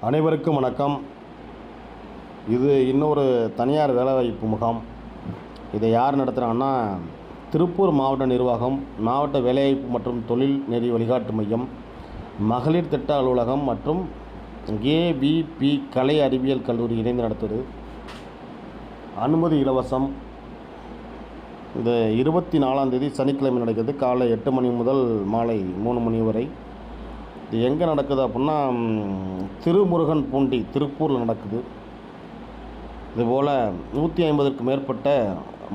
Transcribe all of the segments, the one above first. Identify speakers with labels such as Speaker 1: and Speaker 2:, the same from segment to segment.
Speaker 1: அனைவருக்கும் வணக்கம். இது இன்னொரு தனியார் வேலைவாய்ப்பு முகாம். இதை யார் நடத்துகிறாங்கன்னா, திருப்பூர் மாவட்ட நிர்வாகம், மாவட்ட வேலைவாய்ப்பு மற்றும் தொழில் நெறி வழிகாட்டு மையம், மகளிர் திட்ட அலுவலகம் மற்றும் ஏவிபி கலை அறிவியல் கல்லூரி இணைந்து நடத்துவது. அனுமதி இலவசம். இந்த 24ஆம் தேதி சனிக்கிழமை நடக்கிறது. காலை 8 மணி முதல் மாலை 3 மணி வரை. இது எங்கே நடக்குது அப்படின்னா, திருமுருகன் பூண்டி திருப்பூரில் நடக்குது. இதுபோல் 150க்கும் மேற்பட்ட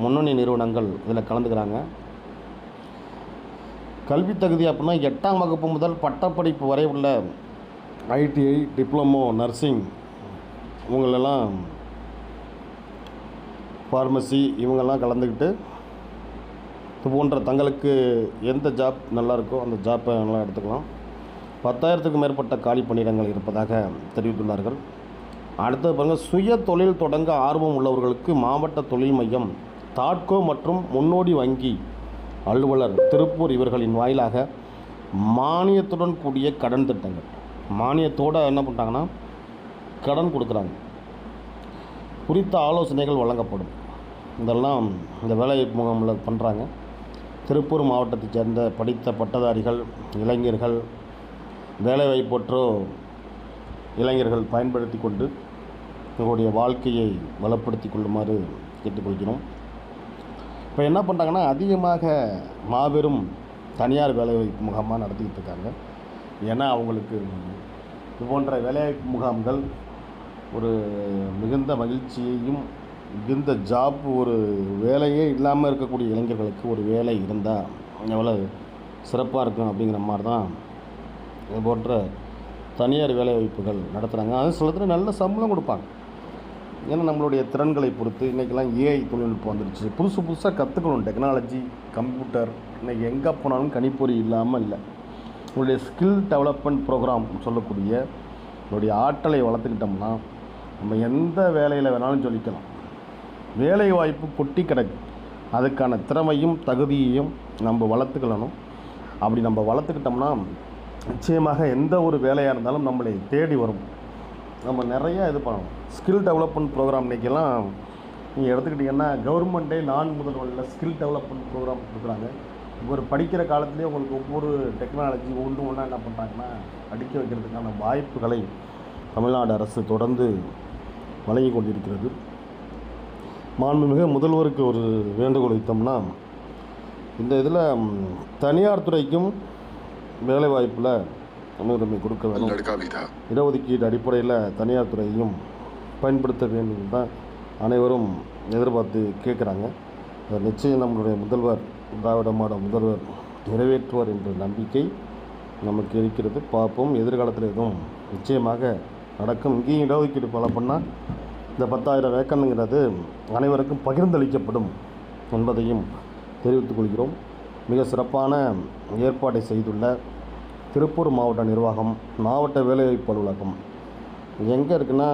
Speaker 1: முன்னணி நிறுவனங்கள் இதில் கலந்துக்கிறாங்க. கல்வி தகுதி அப்படின்னா 8ஆம் வகுப்பு முதல் பட்டப்படிப்பு வரை உள்ள ஐடிஐ, டிப்ளமோ, நர்சிங், இவங்களெல்லாம் ஃபார்மசி இவங்கெல்லாம் கலந்துக்கிட்டு இது போன்ற தங்களுக்கு எந்த ஜாப் நல்லாயிருக்கோ அந்த ஜாப்பை நல்லா எடுத்துக்கலாம். 10,000க்கும் மேற்பட்ட காலி பணியிடங்கள் இருப்பதாக தெரிவித்துள்ளார்கள். அடுத்தது பாருங்கள், சுய தொழில் தொடங்க ஆர்வம் உள்ளவர்களுக்கு மாவட்ட தொழில் மையம், தாட்கோ மற்றும் முன்னோடி வங்கி அலுவலர் திருப்பூர் இவர்களின் வாயிலாக மானியத்துடன் கூடிய கடன் திட்டங்கள், மானியத்தோடு என்ன பண்ணுறாங்கன்னா கடன் கொடுக்குறாங்க. குறித்த ஆலோசனைகள் வழங்கப்படும். இதெல்லாம் இந்த வேலைவாய்ப்பு முகாமில் பண்ணுறாங்க. திருப்பூர் மாவட்டத்தைச் சேர்ந்த படித்த பட்டதாரிகள், இளைஞர்கள், வேலைவாய்ப்பற்றோ இளைஞர்கள் பயன்படுத்தி கொண்டு உங்களுடைய வாழ்க்கையை வளப்படுத்தி கொள்ளுமாறு கேட்டுக்கொள்கிறோம். இப்போ என்ன பண்ணுறாங்கன்னா, அதிகமாக மாபெரும் தனியார் வேலைவாய்ப்பு முகாமாக நடத்திக்கிட்டு இருக்காங்க. ஏன்னா அவங்களுக்கு இது போன்ற வேலைவாய்ப்பு முகாம்கள் ஒரு மிகுந்த மகிழ்ச்சியையும், மிகுந்த ஜாப், ஒரு வேலையே இல்லாமல் இருக்கக்கூடிய இளைஞர்களுக்கு ஒரு வேலை இருந்தால் எவ்வளோ சிறப்பாக இருக்கும் அப்படிங்கிற மாதிரி தான் இது போன்ற தனியார் வேலைவாய்ப்புகள் நடத்துகிறாங்க. அது சிலத்தில் நல்ல சம்பளம் கொடுப்பாங்க. ஏன்னா நம்மளுடைய திறன்களை பொறுத்து இன்றைக்கெல்லாம் ஏஐ தொழில்நுட்பம் வந்துடுச்சு. புதுசாக கற்றுக்கணும். டெக்னாலஜி, கம்ப்யூட்டர், இன்றைக்கி எங்கே போனாலும் கணிப்பொறி இல்லாமல் இல்லை. உங்களுடைய ஸ்கில் டெவலப்மெண்ட் ப்ரோக்ராம் சொல்லக்கூடிய உங்களுடைய ஆற்றலை வளர்த்துக்கிட்டோம்னா நம்ம எந்த வேலையில் வேணாலும் சொல்லிக்கலாம். வேலை வாய்ப்பு கொட்டி கிடக்கு. அதுக்கான திறமையும் தகுதியையும் நம்ம வளர்த்துக்கணும். அப்படி நம்ம வளர்த்துக்கிட்டோம்னா நிச்சயமாக எந்த ஒரு வேலையாக இருந்தாலும் நம்மளை தேடி வரும். நம்ம நிறையா இது பண்ணணும். ஸ்கில் டெவலப்மெண்ட் ப்ரோக்ராம் இன்றைக்கெல்லாம் நீங்கள் எடுத்துக்கிட்டிங்கன்னா கவர்மெண்ட்டே முதல்வரில் ஸ்கில் டெவலப்மெண்ட் ப்ரோக்ராம் கொடுக்குறாங்க. ஒரு படிக்கிற காலத்துலேயே உங்களுக்கு ஒவ்வொரு டெக்னாலஜி ஒன்றா என்ன பண்ணுறாங்கன்னா படிக்க வைக்கிறதுக்கான வாய்ப்புகளை தமிழ்நாடு அரசு தொடர்ந்து வழங்கி கொண்டிருக்கிறது. மாண்புமிகு முதல்வருக்கு ஒரு வேண்டுகோள் வைத்தோம்னா, இந்த இதில் தனியார் துறைக்கும் வேலைவாய்ப்பில் முன்னுரிமை கொடுக்க வேண்டும். இடஒதுக்கீடு அடிப்படையில் தனியார் துறையையும் பயன்படுத்த வேண்டும் தான் அனைவரும் எதிர்பார்த்து கேட்குறாங்க. அதை நிச்சயம் நம்மளுடைய முதல்வர், திராவிட மாடல் முதல்வர் நிறைவேற்றுவார் என்ற நம்பிக்கை நமக்கு இருக்கிறது. பார்ப்போம், எதிர்காலத்தில் எதுவும் நிச்சயமாக நடக்கும். இங்கேயும் இடஒதுக்கீடு பல பண்ணால் இந்த 10,000 வேக்கனுங்கிறது அனைவருக்கும் பகிர்ந்தளிக்கப்படும் என்பதையும் தெரிவித்துக் கொள்கிறோம். மிக சிறப்பான ஏற்பாட்டை செய்துள்ள திருப்பூர் மாவட்ட நிர்வாகம், மாவட்ட வேலைவாய்ப்பு அலுவலகம் எங்கே இருக்குன்னா,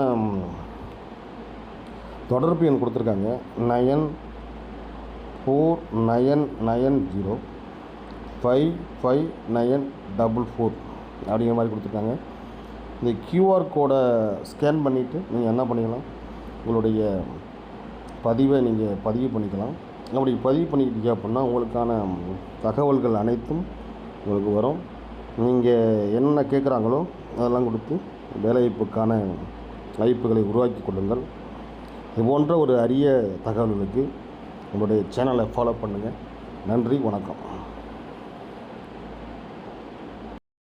Speaker 1: தொடர்பு எண் கொடுத்துருக்காங்க 9499055944 அப்படிங்கிற மாதிரி கொடுத்துருக்காங்க. இந்த கியூஆர் கோடை ஸ்கேன் பண்ணிவிட்டு நீங்கள் என்ன பண்ணிக்கலாம், உங்களுடைய பதிவை நீங்கள் பதிவு பண்ணிக்கலாம். அப்படி பதிவு பண்ணிக்கிட்டீங்க அப்படின்னா உங்களுக்கான தகவல்கள் அனைத்தும் உங்களுக்கு வரும். நீங்கள் என்ன கேட்குறாங்களோ அதெல்லாம் கொடுத்து வேலைவாய்ப்புக்கான வாய்ப்புகளை உருவாக்கி கொள்ளுங்கள். இது போன்ற ஒரு அரிய தகவல்களுக்கு நம்மளுடைய சேனலை ஃபாலோ பண்ணுங்கள். நன்றி, வணக்கம்.